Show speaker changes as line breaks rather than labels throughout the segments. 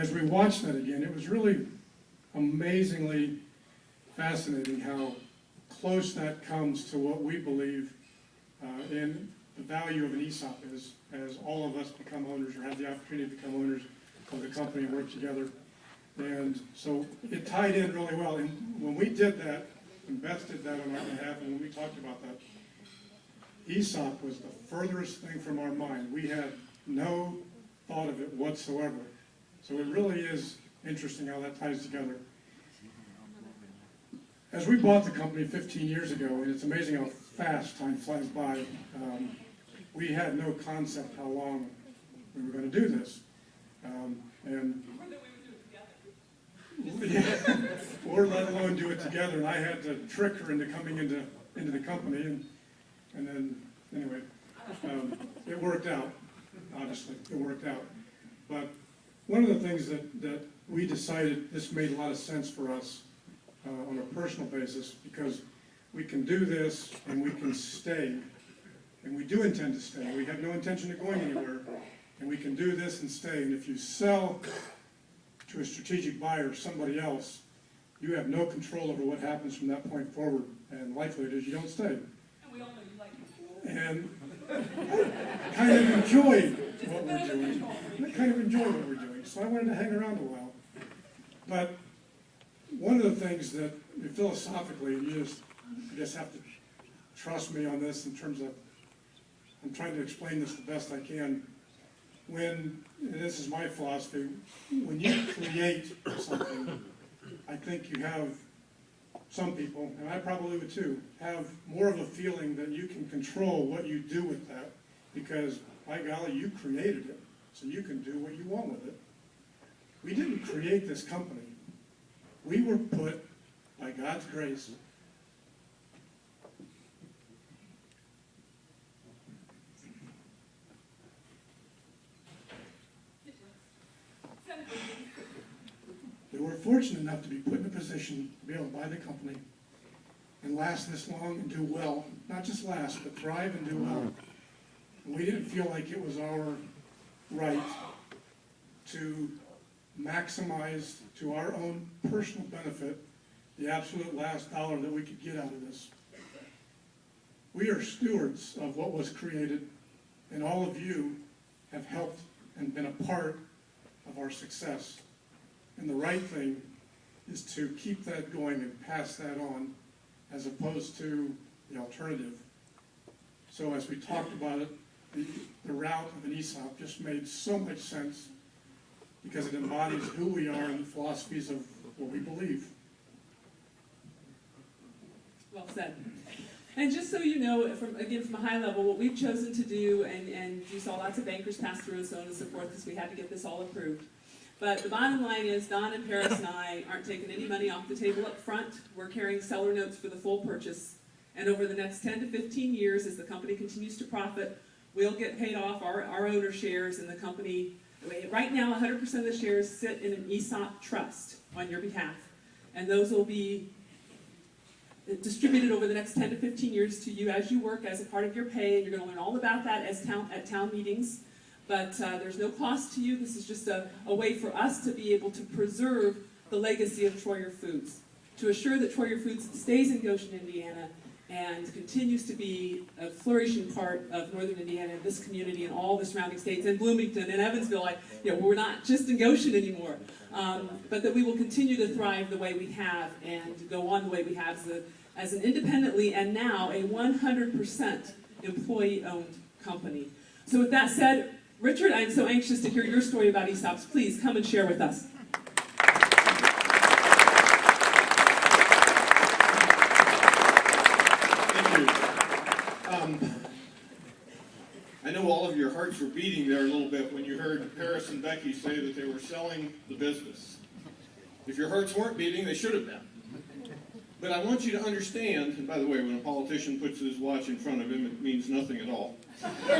as we watched that again, it was really amazingly fascinating how close that comes to what we believe in the value of an ESOP is, as all of us become owners or have the opportunity to become owners of the company and work together. And so it tied in really well. And when we did that, and Beth did that on our behalf, and when we talked about that, ESOP was the furthest thing from our mind. We had no thought of it whatsoever. So it really is interesting how that ties together. As we bought the company 15 years ago, and it's amazing how fast time flies by, we had no concept how long we were going to do this. Or let alone do it together. And I had to trick her into coming into the company, and then anyway, it worked out. Obviously, it worked out. But one of the things that we decided, this made a lot of sense for us on a personal basis, because we can do this and we can stay, and we do intend to stay. We have no intention of going anywhere, and we can do this and stay. And if you sell to a strategic buyer, somebody else, you have no control over what happens from that point forward, and likely it is you don't stay.
And we all know you like it.
And I kind of enjoyed what we're doing. So I wanted to hang around a while. But one of the things that philosophically, you just have to trust me on this in terms of, I'm trying to explain this the best I can. And this is my philosophy, when you create something, I think you have some people, and I probably would too, have more of a feeling that you can control what you do with that, because, by golly, you created it, so you can do what you want with it. We didn't create this company. We were put, by God's grace, we were fortunate enough to be put in a position to be able to buy the company and last this long and do well. Not just last, but thrive and do well. And we didn't feel like it was our right to maximize to our own personal benefit the absolute last dollar that we could get out of this. We are stewards of what was created, and all of you have helped and been a part of our success. And the right thing is to keep that going and pass that on, as opposed to the alternative. So as we talked about it, the route of an ESOP just made so much sense, because it embodies who we are and the philosophies of what we believe.
Well said. And just so you know, from a high level, what we've chosen to do, and you saw lots of bankers pass through and so on and so forth, because we had to get this all approved. But the bottom line is, Don and Paris and I aren't taking any money off the table up front. We're carrying seller notes for the full purchase. And over the next 10 to 15 years, as the company continues to profit, we'll get paid off our owner shares in the company. Right now, 100% of the shares sit in an ESOP trust on your behalf. And those will be distributed over the next 10 to 15 years to you as you work as a part of your pay. And you're going to learn all about that at town meetings. But there's no cost to you. This is just a way for us to be able to preserve the legacy of Troyer Foods, to assure that Troyer Foods stays in Goshen, Indiana, and continues to be a flourishing part of northern Indiana, this community, and all the surrounding states, and Bloomington and Evansville. We're not just in Goshen anymore, but that we will continue to thrive the way we have and go on the way we have as an independently and now a 100% employee-owned company. So with that said, Richard, I'm so anxious to hear your story about ESOPs. Please come and share with us.
Thank you. I know all of your hearts were beating there a little bit when you heard Paris and Becky say that they were selling the business. If your hearts weren't beating, they should have been. But I want you to understand, and by the way, when a politician puts his watch in front of him, it means nothing at all. But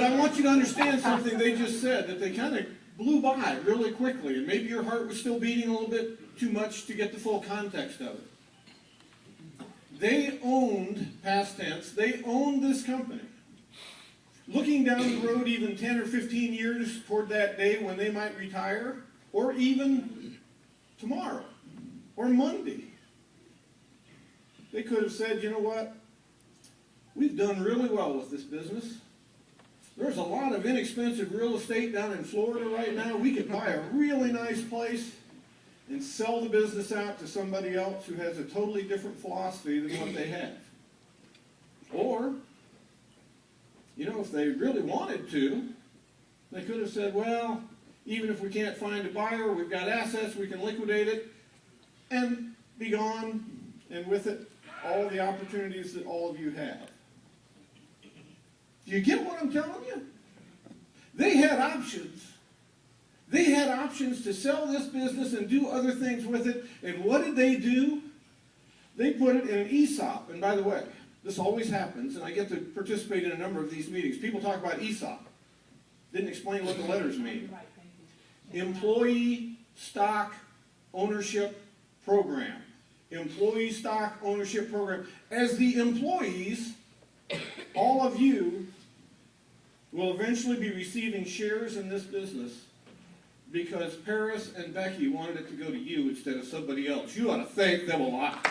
I want you to understand something they just said, that they kind of blew by really quickly, and maybe your heart was still beating a little bit too much to get the full context of it. They owned, past tense, they owned this company looking down the road even 10 or 15 years toward that day when they might retire, or even tomorrow, or Monday. They could have said, you know what? We've done really well with this business. There's a lot of inexpensive real estate down in Florida right now. We could buy a really nice place and sell the business out to somebody else who has a totally different philosophy than what they have. Or, you know, if they really wanted to, they could have said, well, even if we can't find a buyer, we've got assets, we can liquidate it, and be gone, and with it, all the opportunities that all of you have. Do you get what I'm telling you? They had options. They had options to sell this business and do other things with it, and what did they do? They put it in an ESOP, and by the way, this always happens, and I get to participate in a number of these meetings. People talk about ESOP. Didn't explain what the letters mean. Employee Stock Ownership Program. Employee Stock Ownership Program. As the employees, all of you will eventually be receiving shares in this business because Paris and Becky wanted it to go to you instead of somebody else. You ought to thank them a lot.